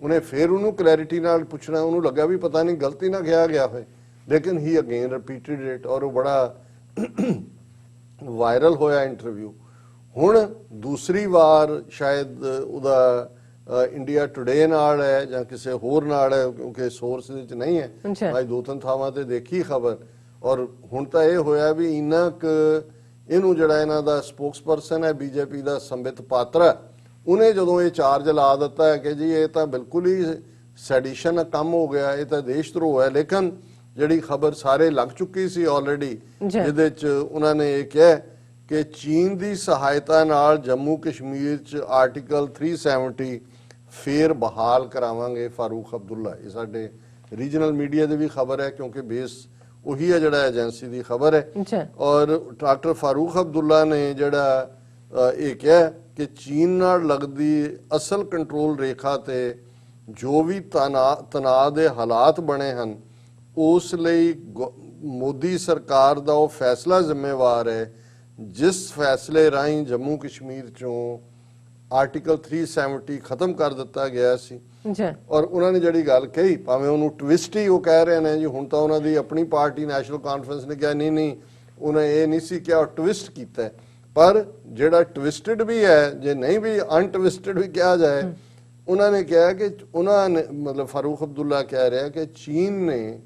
ਉਹਨੇ ਫਿਰ ਉਹਨੂੰ ਕਲੈਰਿਟੀ ਨਾਲ ਪੁੱਛਣਾ, ਉਹਨੂੰ ਲੱਗਾ ਵੀ ਪਤਾ ਨਹੀਂ ਗਲਤੀ ਨਾ ਕਿਹਾ ਗਿਆ ਹੋਵੇ, ਲੇਕਿਨ ਹੀ ਅਗੇਨ ਰਿਪੀਟਡ ਇਟ ਔਰ ਉਹ ਬੜਾ ਵਾਇਰਲ ਹੋਇਆ ਇੰਟਰਵਿਊ। ਹੁਣ ਦੂਸਰੀ ਵਾਰ ਸ਼ਾਇਦ ਉਹਦਾ ਇੰਡੀਆ ਟੁਡੇ ਨਾਲ ਹੈ ਜਾਂ ਕਿਸੇ ਹੋਰ ਨਾਲ ਹੈ, ਕਿਉਂਕਿ ਸੋਰਸ ਦੇ ਵਿੱਚ ਨਹੀਂ ਹੈ, ਅੱਜ 2-3 ਥਾਵਾਂ ਤੇ ਦੇਖੀ ਖਬਰ। ਔਰ ਹੁਣ ਤਾਂ ਇਹ ਹੋਇਆ ਵੀ ਇੰਨਾ ਕੁ ਇਹਨੂੰ ਜਿਹੜਾ ਇਹਨਾਂ ਦਾ ਸਪੋਕਸਪਰਸਨ ਹੈ ਬੀਜੇਪੀ ਦਾ ਸੰਬਿਤ ਪਾਤਰਾ, ਉਹਨੇ ਜਦੋਂ ਇਹ ਚਾਰਜ ਲਾ ਦਿੱਤਾ ਹੈ ਕਿ ਜੀ ਇਹ ਤਾਂ ਬਿਲਕੁਲ ਹੀ ਸੈਡੀਸ਼ਨ ਕੰਮ ਹੋ ਗਿਆ, ਇਹ ਤਾਂ ਦੇਸ਼ ਧਰੋਹ ਹੈ, ਲੇਕਿਨ ਜਿਹੜੀ ਖਬਰ ਸਾਰੇ ਲੱਗ ਚੁੱਕੀ ਸੀ ਆਲਰੇਡੀ, ਜਿਹਦੇ 'ਚ ਉਹਨਾਂ ਨੇ ਇਹ ਕਿਹਾ ਕਿ ਚੀਨ ਦੀ ਸਹਾਇਤਾ ਨਾਲ ਜੰਮੂ ਕਸ਼ਮੀਰ 'ਚ ਆਰਟੀਕਲ 370 ਫੇਰ ਬਹਾਲ ਕਰਾਵਾਂਗੇ ਫਾਰੂਕ ਅਬਦੁੱਲਾ। ਇਹ ਸਾਡੇ ਰੀਜਨਲ ਮੀਡੀਆ ਦੀ ਵੀ ਖਬਰ ਹੈ, ਕਿਉਂਕਿ ਬੇਸ ਉਹੀ ਹੈ ਜਿਹੜਾ ਏਜੰਸੀ ਦੀ ਖਬਰ ਹੈ। ਔਰ ਡਾਕਟਰ ਫਾਰੂਕ ਅਬਦੁੱਲਾ ਨੇ ਜਿਹੜਾ ਇਹ ਕਿਹਾ ਕਿ ਚੀਨ ਨਾਲ ਲੱਗਦੀ ਅਸਲ ਕੰਟਰੋਲ ਰੇਖਾ ਤੇ ਜੋ ਵੀ ਤਣਾਅ ਦੇ ਹਾਲਾਤ ਬਣੇ ਹਨ, ਉਸ ਲਈ ਮੋਦੀ ਸਰਕਾਰ ਦਾ ਉਹ ਫੈਸਲਾ ਜ਼ਿੰਮੇਵਾਰ ਹੈ ਜਿਸ ਫੈਸਲੇ ਰਾਹੀਂ ਜੰਮੂ ਕਸ਼ਮੀਰ ਚੋਂ ਆਰਟੀਕਲ 370 ਖਤਮ ਕਰ ਦਿੱਤਾ ਗਿਆ ਸੀ। ਔਰ ਉਹਨਾਂ ਨੇ ਜਿਹੜੀ ਗੱਲ ਕਹੀ, ਭਾਵੇਂ ਉਹਨੂੰ ਟਵਿਸਟ ਹੀ ਉਹ ਕਹਿ ਰਹੇ ਨੇ ਜੀ, ਹੁਣ ਤਾਂ ਉਹਨਾਂ ਦੀ ਆਪਣੀ ਪਾਰਟੀ ਨੈਸ਼ਨਲ ਕਾਨਫਰੰਸ ਨੇ ਕਿਹਾ ਨਹੀਂ ਉਹਨੇ ਇਹ ਨਹੀਂ ਸੀ ਕਿਹਾ, ਟਵਿਸਟ ਕੀਤਾ, ਪਰ ਜਿਹੜਾ ਟਵਿਸਟਡ ਵੀ ਹੈ, ਜੇ ਨਹੀਂ ਵੀ ਅਨਟਵਿਸਟਡ ਵੀ ਕਿਹਾ ਜਾਏ, ਉਹਨਾਂ ਨੇ ਕਿਹਾ ਕਿ ਉਹਨਾਂ ਨੇ ਮਤਲਬ ਫਾਰੂਕ ਅਬਦੁੱਲਾ ਕਹਿ ਰਿਹਾ ਕਿ ਚੀਨ ਨੇ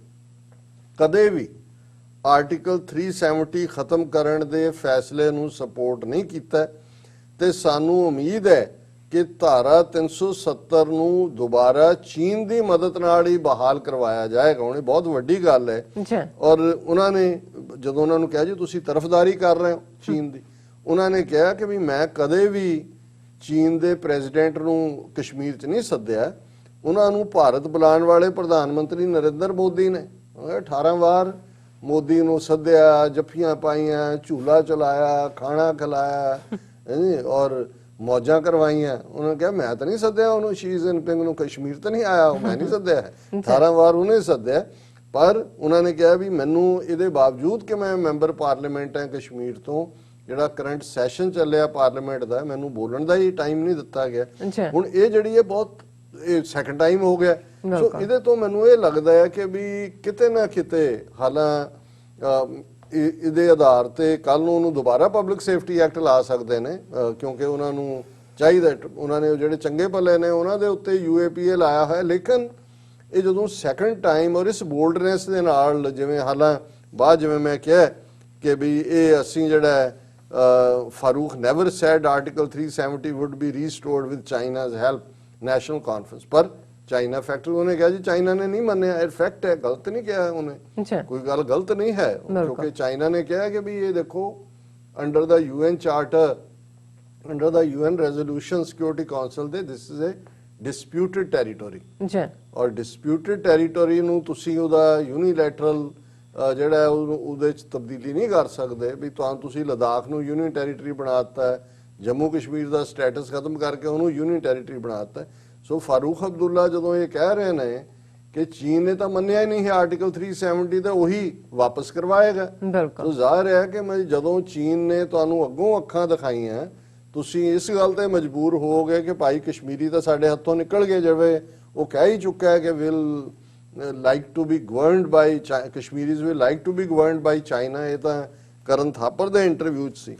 ਕਦੇ ਵੀ ਆਰਟੀਕਲ 370 ਖਤਮ ਕਰਨ ਦੇ ਫੈਸਲੇ ਨੂੰ ਸਪੋਰਟ ਨਹੀਂ ਕੀਤਾ ਤੇ ਸਾਨੂੰ ਉਮੀਦ ਹੈ ਕਿ ਧਾਰਾ 370 ਨੂੰ ਦੁਬਾਰਾ ਚੀਨ ਦੀ ਮਦਦ ਨਾਲ ਹੀ ਬਹਾਲ ਕਰਵਾਇਆ ਜਾਏਗਾ। ਹੁਣ ਇਹ ਬਹੁਤ ਵੱਡੀ ਗੱਲ ਹੈ। ਔਰ ਉਹਨਾਂ ਨੇ ਜਦੋਂ ਉਹਨਾਂ ਨੂੰ ਕਿਹਾ ਜੀ ਤੁਸੀਂ ਤਰਫਦਾਰੀ ਕਰ ਰਹੇ ਹੋ ਚੀਨ ਦੀ, ਉਹਨਾਂ ਨੇ ਕਿਹਾ ਕਿ ਵੀ ਮੈਂ ਕਦੇ ਵੀ ਚੀਨ ਦੇ ਪ੍ਰੈਜ਼ੀਡੈਂਟ ਨੂੰ ਕਸ਼ਮੀਰ 'ਚ ਨਹੀਂ ਸੱਦਿਆ, ਉਹਨਾਂ ਨੂੰ ਭਾਰਤ ਬੁਲਾਉਣ ਵਾਲੇ ਪ੍ਰਧਾਨ ਮੰਤਰੀ ਨਰਿੰਦਰ ਮੋਦੀ ਨੇ 18 ਵਾਰ ਮੋਦੀ ਨੂੰ ਸੱਦਿਆ, ਜੱਫੀਆਂ ਪਾਈਆਂ, ਝੂਲਾ ਚਲਾਇਆ, ਖਾਣਾ ਖਿਲਾਇਆ ਔਰ ਮੌਜਾਂ ਕਰਵਾਈਆਂ। ਉਹਨਾਂ ਕਿਹਾ ਮੈਂ ਤਾਂ ਨਹੀਂ ਸੱਦਿਆ ਉਹਨੂੰ, ਸ਼ੀ ਜਿਨਪਿੰਗ ਨੂੰ ਕਸ਼ਮੀਰ ਤਾਂ ਨਹੀਂ ਆਇਆ, ਮੈਂ ਨਹੀਂ ਸੱਦਿਆ, 18 ਵਾਰ ਉਹਨੇ ਸੱਦਿਆ। ਪਰ ਉਹਨਾਂ ਨੇ ਕਿਹਾ ਵੀ ਮੈਨੂੰ ਇਹਦੇ ਬਾਵਜੂਦ ਕਿ ਮੈਂ ਮੈਂਬਰ ਪਾਰਲੀਮੈਂਟ ਹਾਂ ਕਸ਼ਮੀਰ ਤੋਂ, ਜਿਹੜਾ ਕਰੰਟ ਸੈਸ਼ਨ ਚੱਲਿਆ ਪਾਰਲੀਮੈਂਟ ਦਾ, ਮੈਨੂੰ ਬੋਲਣ ਦਾ ਹੀ ਟਾਈਮ ਨਹੀਂ ਦਿੱਤਾ ਗਿਆ। ਹੁਣ ਇਹ ਜਿਹੜੀ ਹੈ ਬਹੁਤ ਇਹ ਸੈਕੰਡ ਟਾਈਮ ਹੋ ਗਿਆ। ਸੋ ਇਹਦੇ ਤੋਂ ਮੈਨੂੰ ਇਹ ਲੱਗਦਾ ਹੈ ਕਿ ਵੀ ਕਿਤੇ ਨਾ ਕਿਤੇ ਹਾਲਾਂ ਇਹਦੇ ਆਧਾਰ ਤੇ ਕੱਲ ਨੂੰ ਉਹਨੂੰ ਦੁਬਾਰਾ ਪਬਲਿਕ ਸੇਫਟੀ ਐਕਟ ਲਾ ਸਕਦੇ ਨੇ, ਕਿਉਂਕਿ ਉਹਨਾਂ ਨੂੰ ਚਾਹੀਦਾ, ਉਹਨਾਂ ਨੇ ਜਿਹੜੇ ਚੰਗੇ ਭਲੇ ਨੇ ਉਹਨਾਂ ਦੇ ਉੱਤੇ UAPA ਲਾਇਆ ਹੋਇਆ। ਲੇਕਿਨ ਇਹ ਜਦੋਂ ਸੈਕੰਡ ਟਾਈਮ ਔਰ ਇਸ ਬੋਲਡਨੈਸ ਦੇ ਨਾਲ, ਜਿਵੇਂ ਹਾਲਾਂ ਬਾਅਦ ਜਿਵੇਂ ਮੈਂ ਕਿਹਾ ਕਿ ਵੀ ਇਹ ਅਸੀਂ ਜਿਹੜਾ Farooq never said article 370 would be restored with China's help National Conference, ਪਰ ਚਾਈਨਾ ਫੈਕਟਰ ਉਹਨੇ ਕਿਹਾ ਜੀ ਚਾਈਨਾ ਨੇ ਨਹੀਂ ਮੰਨਿਆ। ਇਹ ਫੈਕਟ ਹੈ, ਗਲਤ ਨਹੀਂ ਕਿਹਾ ਉਹਨੇ, ਕੋਈ ਗੱਲ ਗਲਤ ਨਹੀਂ ਹੈ, ਕਿਉਂਕਿ ਚਾਈਨਾ ਨੇ ਕਿਹਾ ਕਿ ਵੀ ਇਹ ਦੇਖੋ ਅੰਡਰ ਦਾ UN ਚਾਰਟਰ, ਅੰਡਰ ਦਾ UN ਰੈਜ਼ੋਲੂਸ਼ਨ ਸਿਕਿਉਰਿਟੀ ਕਾਉਂਸਲ ਦੇ ਦਿਸ ਇਜ਼ ਏ ਡਿਸਪਿਊਟਡ ਟੈਰੀਟੋਰੀ, ਔਰ ਡਿਸਪਿਊਟਡ ਟੈਰੀਟੋਰੀ ਨੂੰ ਤੁਸੀਂ ਉਹਦਾ ਯੂਨੀਲੈਟਰਲ ਜਿਹੜਾ ਉਹਦੇ ਚ ਤਬਦੀਲੀ ਨਹੀਂ ਕਰ ਸਕਦੇ ਵੀ ਤੁਸੀਂ ਲਦਾਖ ਨੂੰ ਯੂਨੀਅਨ ਟੈਰੀਟਰੀ ਬਣਾ ਦਿੱਤਾ, ਜੰਮੂ ਕਸ਼ਮੀਰ ਦਾ ਸਟੇਟਸ ਖਤਮ ਕਰਕੇ ਉਹਨੂੰ ਯੂਨੀਅਨ ਟੈਰੀਟਰੀ ਬਣਾ ਦਿੱਤਾ। ਸੋ ਫਾਰੂਕ ਅਬਦੁੱਲਾ ਜਦੋਂ ਇਹ ਕਹਿ ਰਹੇ ਨੇ ਕਿ ਚੀਨ ਨੇ ਤਾਂ ਮੰਨਿਆ ਹੀ ਨਹੀਂ ਹੈ ਆਰਟੀਕਲ 370 ਤਾਂ ਉਹੀ ਵਾਪਸ ਕਰਵਾਏਗਾ, ਤਾਂ ਜ਼ਾਹਿਰ ਹੈ ਕਿ ਜਦੋਂ ਚੀਨ ਨੇ ਤੁਹਾਨੂੰ ਅੱਗੋਂ ਅੱਖਾਂ ਦਿਖਾਈਆਂ ਤੁਸੀਂ ਇਸ ਗੱਲ ਤੇ ਮਜਬੂਰ ਹੋ ਗਏ ਕਿ ਭਾਈ ਕਸ਼ਮੀਰੀ ਤਾਂ ਸਾਡੇ ਹੱਥੋਂ ਨਿਕਲ ਗਏ, ਜਿਵੇਂ ਉਹ ਕਹਿ ਹੀ ਚੁੱਕਾ ਹੈ ਕਿ will like to be governed by Kashmiris will like to be governed by China. ਇਹ ਤਾਂ ਕਰਨ ਥਾਪਰ ਦੇ ਇੰਟਰਵਿਊ 'ਚ ਸੀ।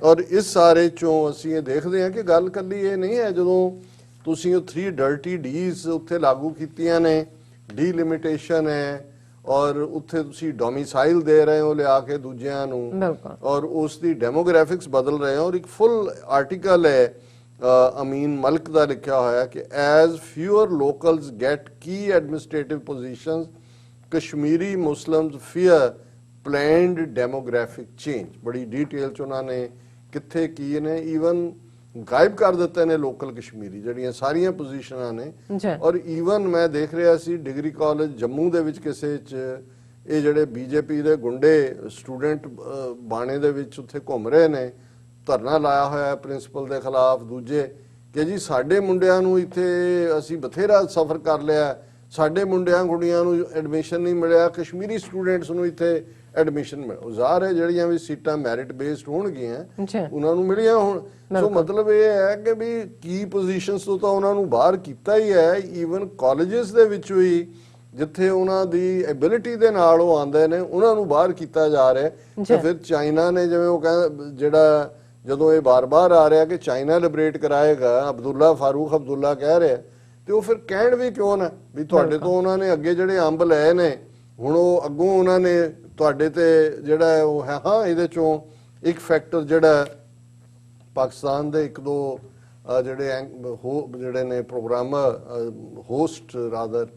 ਔਰ ਇਸ ਸਾਰੇ ਚੋਂ ਅਸੀਂ ਇਹ ਦੇਖਦੇ ਹਾਂ ਕਿ ਗੱਲ ਕੱਲੀ ਇਹ ਨਹੀਂ ਹੈ, ਜਦੋਂ ਤੁਸੀਂ ਉਹ 3 ਡਰਟੀ ਡੀਜ਼ ਉੱਥੇ ਲਾਗੂ ਕੀਤੀਆਂ ਨੇ, ਡੀਲਿਮਿਟੇਸ਼ਨ ਹੈ ਔਰ ਉੱਥੇ ਤੁਸੀਂ ਡੋਮਿਸਾਈਲ ਦੇ ਰਹੇ ਹੋ ਲਿਆ ਕੇ ਦੂਜਿਆਂ ਨੂੰ, ਔਰ ਉਸ ਦੀ ਡੈਮੋਗ੍ਰਾਫਿਕਸ ਬਦਲ ਰਹੇ ਹੋ। ਔਰ ਇੱਕ ਫੁੱਲ ਆਰਟੀਕਲ ਹੈ ਅਮੀਨ ਮਲਕ ਦਾ ਲਿਖਿਆ ਹੋਇਆ ਕਿ as fewer locals get key administrative positions Kashmiri Muslims fear planned demographic change. ਬੜੀ ਡਿਟੇਲ ਚ ਉਹਨਾਂ ਨੇ ਕਿੱਥੇ ਕੀ ਨੇ ਈਵਨ ਗਾਇਬ ਕਰ ਦਿੱਤੇ ਨੇ ਲੋਕਲ ਕਸ਼ਮੀਰੀ ਜਿਹੜੀਆਂ ਸਾਰੀਆਂ ਪੋਜੀਸ਼ਨਾਂ ਨੇ। ਔਰ ਈਵਨ ਮੈਂ ਦੇਖ ਰਿਹਾ ਸੀ ਡਿਗਰੀ ਕਾਲਜ ਜੰਮੂ ਦੇ ਵਿੱਚ ਕਿਸੇ ਚ ਇਹ ਜਿਹੜੇ BJP ਦੇ ਗੁੰਡੇ ਸਟੂਡੈਂਟ ਬਾਣੇ ਦੇ ਵਿੱਚ ਉੱਥੇ ਘੁੰਮ ਰਹੇ ਨੇ, ਧਰਨਾ ਲਾਇਆ ਹੋਇਆ ਪ੍ਰਿੰਸੀਪਲ ਦੇ ਖਿਲਾਫ ਦੂਜੇ ਕਿ ਜੀ ਸਾਡੇ ਮੁੰਡਿਆਂ ਨੂੰ ਇੱਥੇ ਅਸੀਂ ਬਥੇਰਾ ਸਫ਼ਰ ਕਰ ਲਿਆ, ਸਾਡੇ ਮੁੰਡਿਆਂ ਕੁੜੀਆਂ ਨੂੰ ਐਡਮਿਸ਼ਨ ਨਹੀਂ ਮਿਲਿਆ, ਕਸ਼ਮੀਰੀ ਸਟੂਡੈਂਟਸ ਨੂੰ ਇੱਥੇ ਐਡਮਿਸ਼ਨ ਮਿਲਿਆ। ਜ਼ਾਹਰ ਹੈ ਜਿਹੜੀਆਂ ਵੀ ਸੀਟਾਂ ਮੈਰਿਟ ਬੇਸਡ ਹੋਣਗੀਆਂ ਉਹਨਾਂ ਨੂੰ ਮਿਲੀਆਂ ਹੁਣ। ਸੋ ਮਤਲਬ ਇਹ ਹੈ ਕਿ ਵੀ ਕੀ ਪੋਜੀਸ਼ਨਸ ਤੋਂ ਤਾਂ ਉਹਨਾਂ ਨੂੰ ਬਾਹਰ ਕੀਤਾ ਹੀ ਹੈ। ਈਵਨ ਕਾਲਜਸ ਦੇ ਵਿੱਚ ਵੀ ਜਿੱਥੇ ਉਹਨਾਂ ਦੀ ਐਬਿਲਿਟੀ ਦੇ ਨਾਲ ਉਹ ਆਉਂਦੇ ਨੇ ਉਹਨਾਂ ਨੂੰ ਬਾਹਰ ਕੀਤਾ ਜਾ ਰਿਹਾ। ਤੇ ਫਿਰ ਚਾਈਨਾ ਨੇ ਜਿਵੇਂ ਉਹ ਕਹਿੰਦਾ ਜਿਹੜਾ ਜਦੋਂ ਇਹ ਬਾਰ-ਬਾਰ ਆ ਰਿਹਾ ਕਿ ਚਾਈਨਾ ਲਿਬਰੇਟ ਕਰਾਏਗਾ, ਅਬਦੁੱਲਾ ਫਾਰੂਕ ਅਬਦੁੱਲਾ ਕਹਿ ਰਿਹਾ, ਤੇ ਉਹ ਫਿਰ ਕਹਿਣ ਵੀ ਕਿਉਂ ਨਾ ਵੀ ਤੁਹਾਡੇ ਤੋਂ ਉਹਨਾਂ ਨੇ ਅੱਗੇ ਜਿਹੜੇ ਅੰਬ ਲਏ ਨੇ ਹੁਣ ਉਹ ਅੱਗੋਂ ਉਹਨਾਂ ਨੇ ਤੁਹਾਡੇ ਤੇ ਜਿਹੜਾ ਉਹ ਹੈ। ਹਾਂ ਇਹਦੇ ਚੋਂ ਇੱਕ ਫੈਕਟਰ ਜਿਹੜਾ ਪਾਕਿਸਤਾਨ ਦੇ 1-2 ਜਿਹੜੇ ਨੇ ਪ੍ਰੋਗਰਾਮਰ ਹੋਸਟ ਰਾਦਰ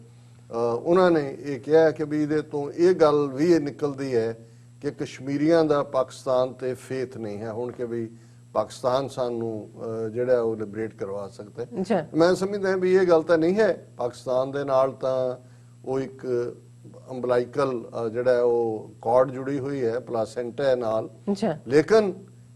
ਉਹਨਾਂ ਨੇ ਇਹ ਕਿਹਾ ਕਿ ਵੀ ਇਹਦੇ ਤੋਂ ਇਹ ਗੱਲ ਵੀ ਨਿਕਲਦੀ ਹੈ ਕਿ ਕਸ਼ਮੀਰੀਆਂ ਦਾ ਪਾਕਿਸਤਾਨ ਤੇ ਫੇਥ ਨਹੀਂ ਹੈ ਹੁਣ ਕਿ ਵੀ ਪਾਕਿਸਤਾਨ ਸਾਨੂੰ ਜਿਹੜਾ ਉਹ ਲਿਬਰੇਟ ਕਰਵਾ ਸਕਦਾ ਹੈ। ਮੈਂ ਸਮਝਦਾ ਵੀ ਇਹ ਗੱਲ ਤਾਂ ਨਹੀਂ ਹੈ। ਪਾਕਿਸਤਾਨ ਦੇ ਨਾਲ ਤਾਂ ਉਹ ਇੱਕ ਅੰਬਲਾਈਕਲ ਜਿਹੜਾ ਉਹ ਕਾਰਡ ਜੁੜੀ ਹੋਈ ਹੈ, ਪਲਾਸੈਂਟਾ ਹੈ ਨਾਲ, ਲੇਕਿਨ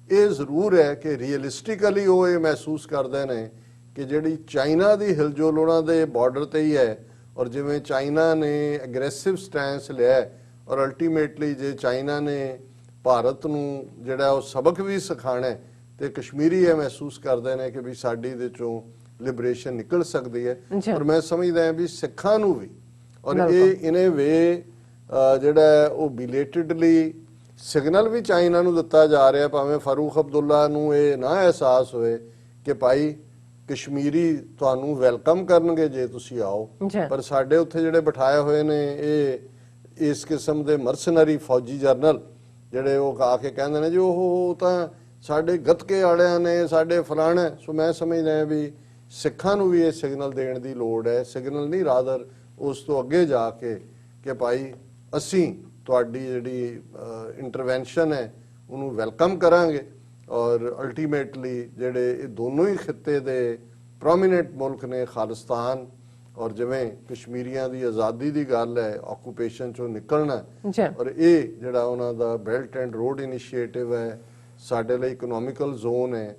ਇਹ ਜ਼ਰੂਰ ਹੈ ਕਿ ਰੀਅਲਿਸਟਿਕਲੀ ਉਹ ਇਹ ਮਹਿਸੂਸ ਕਰਦੇ ਨੇ ਕਿ ਜਿਹੜੀ ਚਾਈਨਾ ਦੀ ਹਿਲਜੁਲ ਉਹਨਾਂ ਦੇ ਬਾਰਡਰ ਤੇ ਹੀ ਹੈ। ਔਰ ਜਿਵੇਂ ਚਾਈਨਾ ਨੇ ਐਗਰੈਸਿਵ ਸਟੈਂਸ ਲਿਆ ਔਰ ਅਲਟੀਮੇਟਲੀ ਜੇ ਚਾਈਨਾ ਨੇ ਭਾਰਤ ਨੂੰ ਜਿਹੜਾ ਉਹ ਸਬਕ ਵੀ ਸਿਖਾਣਾ ਤੇ ਕਸ਼ਮੀਰੀ ਇਹ ਮਹਿਸੂਸ ਕਰਦੇ ਨੇ ਕਿ ਵੀ ਸਾਡੀ ਦੇ ਚੋਂ ਲਿਬਰੇਸ਼ਨ ਨਿਕਲ ਸਕਦੀ ਹੈ। ਔਰ ਮੈਂ ਸਮਝਦਾ ਹਾਂ ਵੀ ਸਿੱਖਾਂ ਨੂੰ ਵੀ ਔਰ ਇਹ ਇਨੇ ਵੇ ਜਿਹੜਾ ਉਹ ਬਿਲੇਟਡਲੀ ਸਿਗਨਲ ਵੀ ਚਾਈਨਾ ਨੂੰ ਦਿੱਤਾ ਜਾ ਰਿਹਾ, ਭਾਵੇਂ ਫਾਰੂਕ ਅਬਦੁੱਲਾ ਨੂੰ ਇਹ ਨਾ ਅਹਿਸਾਸ ਹੋਏ ਕਿ ਭਾਈ ਕਸ਼ਮੀਰੀ ਤੁਹਾਨੂੰ ਵੈਲਕਮ ਕਰਨਗੇ ਜੇ ਤੁਸੀਂ ਆਓ, ਪਰ ਸਾਡੇ ਉੱਥੇ ਜਿਹੜੇ ਬਿਠਾਏ ਹੋਏ ਨੇ ਇਹ ਇਸ ਕਿਸਮ ਦੇ ਮਰਸਨਰੀ ਫੌਜੀ ਜਰਨਲ ਜਿਹੜੇ ਉਹ ਆ ਕੇ ਕਹਿੰਦੇ ਨੇ ਜੀ ਉਹ ਤਾਂ ਸਾਡੇ ਗੱਤਕੇ ਵਾਲਿਆਂ ਨੇ ਸਾਡੇ ਫਲਾਣਾ। ਸੋ ਮੈਂ ਸਮਝਦਾ ਵੀ ਸਿੱਖਾਂ ਨੂੰ ਵੀ ਇਹ ਸਿਗਨਲ ਦੇਣ ਦੀ ਲੋੜ ਹੈ, ਸਿਗਨਲ ਨਹੀਂ ਰਾਦਰ ਉਸ ਤੋਂ ਅੱਗੇ ਜਾ ਕੇ ਕਿ ਭਾਈ ਅਸੀਂ ਤੁਹਾਡੀ ਜਿਹੜੀ ਇੰਟਰਵੈਂਸ਼ਨ ਹੈ ਉਹਨੂੰ ਵੈਲਕਮ ਕਰਾਂਗੇ। ਔਰ ਅਲਟੀਮੇਟਲੀ ਜਿਹੜੇ ਇਹ ਦੋਨੋਂ ਹੀ ਖਿੱਤੇ ਦੇ ਪ੍ਰੋਮੀਨੈਂਟ ਮੁਲਕ ਨੇ ਖਾਲਿਸਤਾਨ ਔਰ ਜਿਵੇਂ ਕਸ਼ਮੀਰੀਆਂ ਦੀ ਆਜ਼ਾਦੀ ਦੀ ਗੱਲ ਹੈ, ਆਕੂਪੇਸ਼ਨ ਚੋਂ ਨਿਕਲਣਾ, ਔਰ ਇਹ ਜਿਹੜਾ ਉਹਨਾਂ ਦਾ ਬੈਲਟ ਐਂਡ ਰੋਡ ਇਨੀਸ਼ੀਏਟਿਵ ਹੈ ਸਾਡੇ ਲਈ ਇਕਨੋਮਿਕਲ ਜ਼ੋਨ ਹੈ।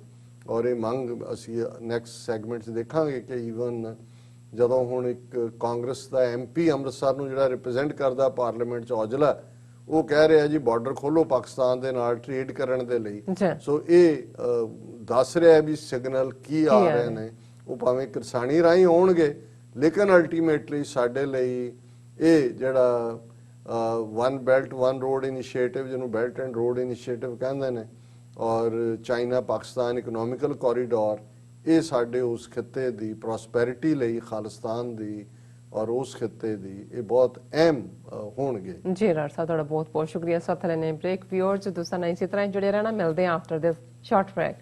ਔਰ ਇਹ ਮੰਗ ਅਸੀਂ ਨੈਕਸਟ ਸੈਗਮੈਂਟ 'ਚ ਦੇਖਾਂਗੇ ਕਿ ਈਵਨ ਜਦੋਂ ਹੁਣ ਇੱਕ ਕਾਂਗਰਸ ਦਾ MP ਅੰਮ੍ਰਿਤਸਰ ਨੂੰ ਜਿਹੜਾ ਰਿਪਰੈਜ਼ੈਂਟ ਕਰਦਾ ਪਾਰਲੀਮੈਂਟ 'ਚ ਔਜਲਾ, ਉਹ ਕਹਿ ਰਿਹਾ ਜੀ ਬਾਰਡਰ ਖੋਲੋ ਪਾਕਿਸਤਾਨ ਦੇ ਨਾਲ ਟ੍ਰੇਡ ਕਰਨ ਦੇ ਲਈ। ਸੋ ਇਹ ਦੱਸ ਰਿਹਾ ਵੀ ਸਿਗਨਲ ਕੀ ਆ ਰਹੇ ਨੇ, ਉਹ ਭਾਵੇਂ ਕਿਰਸਾਨੀ ਰਾਹੀਂ ਹੋਣਗੇ ਲੇਕਿਨ ਅਲਟੀਮੇਟਲੀ ਸਾਡੇ ਲਈ ਇਹ ਜਿਹੜਾ one belt one road initiative, ਜਿਹਨੂੰ ਬੈਲਟ ਐਂਡ ਰੋਡ ਇਨੀਸ਼ੀਏਟਿਵ ਕਹਿੰਦੇ ਨੇ, ਔਰ ਚਾਈਨਾ ਪਾਕਿਸਤਾਨ ਇਕਨੋਮਿਕਲ ਕੋਰੀਡੋਰ, ਇਹ ਸਾਡੇ ਉਸ ਖਿੱਤੇ ਦੀ ਪ੍ਰੋਸਪੈਰਿਟੀ ਲਈ, ਖਾਲਿਸਤਾਨ ਦੀ ਔਰ ਉਸ ਖਿੱਤੇ ਦੀ ਇਹ ਬਹੁਤ ਅਹਿਮ ਹੋਣਗੇ। ਜੀ ਰਾਜ ਸਾਹਿਬ, ਤੁਹਾਡਾ ਬਹੁਤ ਬਹੁਤ ਸ਼ੁਕਰੀਆ। ਸਾਥ ਲੈਣੇ ਬ੍ਰੇਕ। ਵਿਊਅਰਸ ਦੋਸਤਾਂ ਨਾਲ ਇਸੇ ਤਰ੍ਹਾਂ ਹੀ ਜੁੜੇ ਰਹਿਣਾ। ਮਿਲਦੇ ਹਾਂ ਆਫਟਰ ਦਿਸ ਸ਼ਾਰਟ ਬ੍ਰੇਕ।